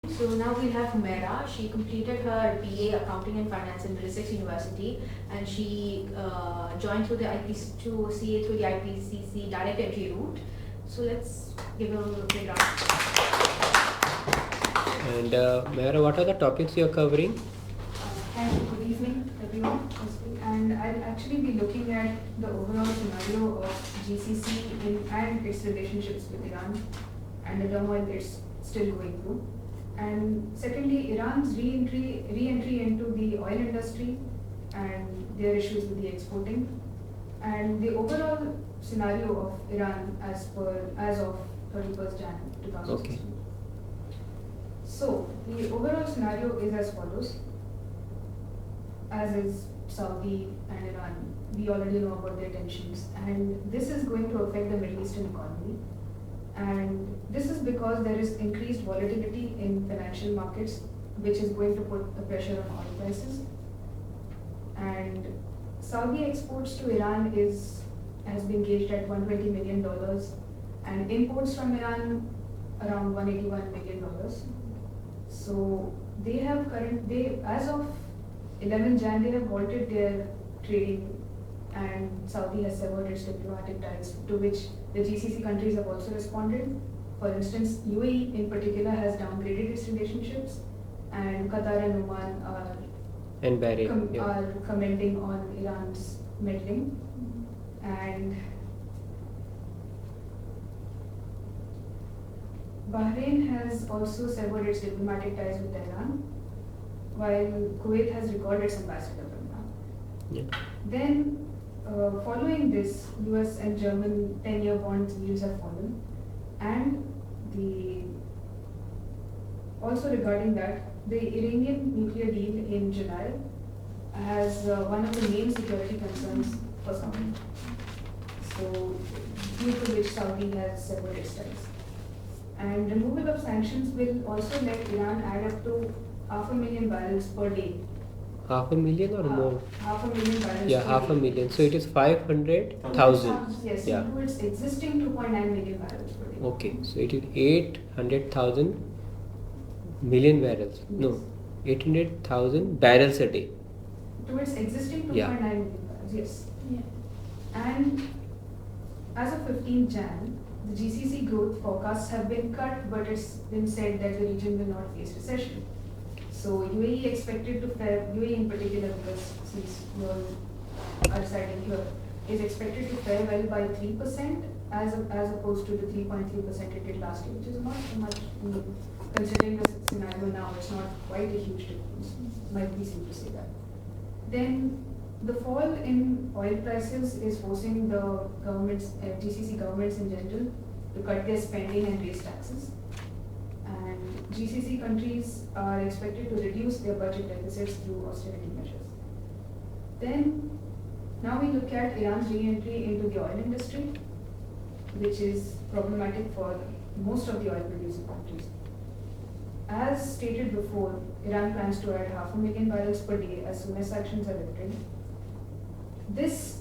So now we have Humaira. She completed her BA Accounting and Finance in Middlesex University, and she joined through the IPC to CA through the IPCC direct entry route. So let's give her a big round. And Mayra, what are the topics you are covering? Thank you. Good evening, everyone. And I'll actually be looking at the overall scenario of GCC and its relationships with Iran and the turmoil it's still going through. And secondly, Iran's re-entry into the oil industry and their issues with the exporting, and the overall scenario of Iran as of 31st Jan 2016. Okay. So the overall scenario is as follows. As is Saudi and Iran, we already know about their tensions, and this is going to affect the Middle Eastern economy. And this is because there is increased volatility in financial markets, which is going to put a pressure on oil prices. And Saudi exports to Iran has been gauged at $120 million, and imports from Iran around $181 million. So as of 11 Jan, they have halted their trading, and Saudi has severed its diplomatic ties, to which the GCC countries have also responded. For instance, UAE in particular has downgraded its relationships, and Qatar and Oman And Bahrain. are commenting on Iran's meddling. And Bahrain has also severed its diplomatic ties with Iran, while Kuwait has recalled its ambassador from now. Yeah. Then, following this, US and German 10-year bond yields have fallen, and also regarding that, the Iranian nuclear deal in July has one of the main security concerns for Saudi. So, due to which Saudi has severed its ties. And removal of sanctions will also let Iran add up to 500,000 barrels per day. 500,000 or more? 500,000 barrels. Yeah, per 500,000. So it is 500,000. Yes, Yeah. into its existing 2.9 million barrels per day. Okay, so it is 800,000 million barrels. Yes. No, 800,000 barrels a day. To its existing 2.9 Yeah. million barrels, yes. Yeah. And as of 15 Jan, the GCC growth forecasts have been cut, but it's been said that the region will not face recession. So UAE expected to fare, UAE in particular, because since you all are residing here, is expected to fare well by 3% as opposed to the 3.3% it did last year, which is not so much. Considering the scenario now, it's not quite a huge difference. Might be safe to say that. Then the fall in oil prices is forcing the governments, GCC governments in general, to cut their spending and raise taxes. And GCC countries are expected to reduce their budget deficits through austerity measures. Then, now we look at Iran's re-entry into the oil industry, which is problematic for most of the oil-producing countries. As stated before, Iran plans to add 500,000 barrels per day as soon as sanctions are lifted. This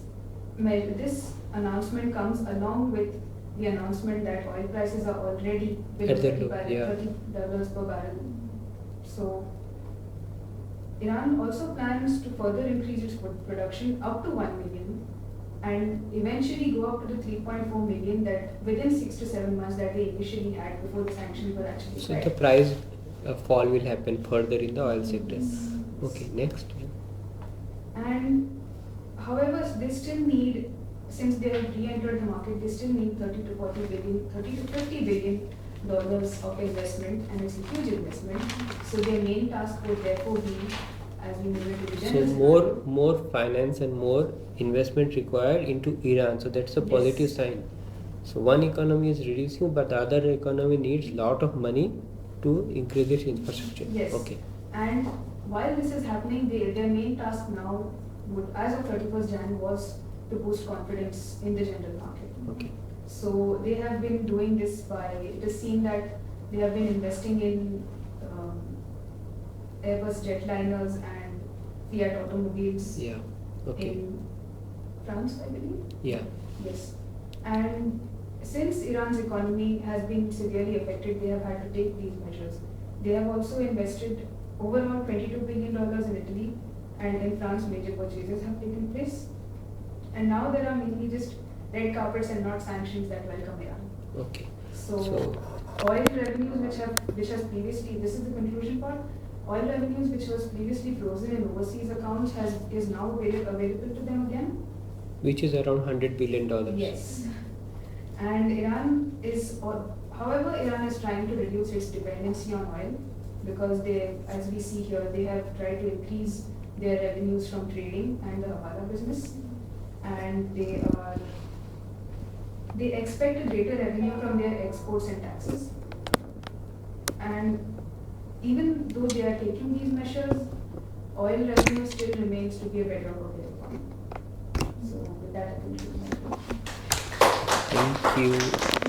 announcement comes along with the announcement that oil prices are already below At the $30 low, yeah. per barrel. So, Iran also plans to further increase its production up to 1 million and eventually go up to the 3.4 million that within 6 to 7 months that they initially had before the sanctions were actually So tried. the price fall will happen further in the oil sector. Okay, next. And however, they still need, since they have re-entered the market, they still need 30 to 50 billion dollars of investment, and it's a huge investment. So their main task would therefore be, as we move into the So general more finance and more investment required into Iran. So that's a Yes. positive sign. So one economy is reducing, but the other economy needs lot of money to increase its infrastructure. Yes. Okay. And while this is happening, their main task now, as of 31st Jan, was to boost confidence in the general market. Okay. So they have been doing this by, it is seen that they have been investing in Airbus jetliners and Fiat automobiles Yeah. Okay. in France, I believe. Yeah. Yes. And since Iran's economy has been severely affected, they have had to take these measures. They have also invested overall $22 billion in Italy, and in France major purchases have taken place. And now there are mainly just red carpets and not sanctions that welcome Iran. Okay. So So- oil revenues which has previously, this is the conclusion part, oil revenues which was previously frozen in overseas accounts is now available to them again. Which is around $100 billion. Yes. And however, Iran is trying to reduce its dependency on oil because they, as we see here, they have tried to increase their revenues from trading and the Hawala business. And they expect a greater revenue from their exports and taxes. And even though they are taking these measures, oil revenue still remains to be a bedrock of their economy. So with that, I conclude my talk. Thank you.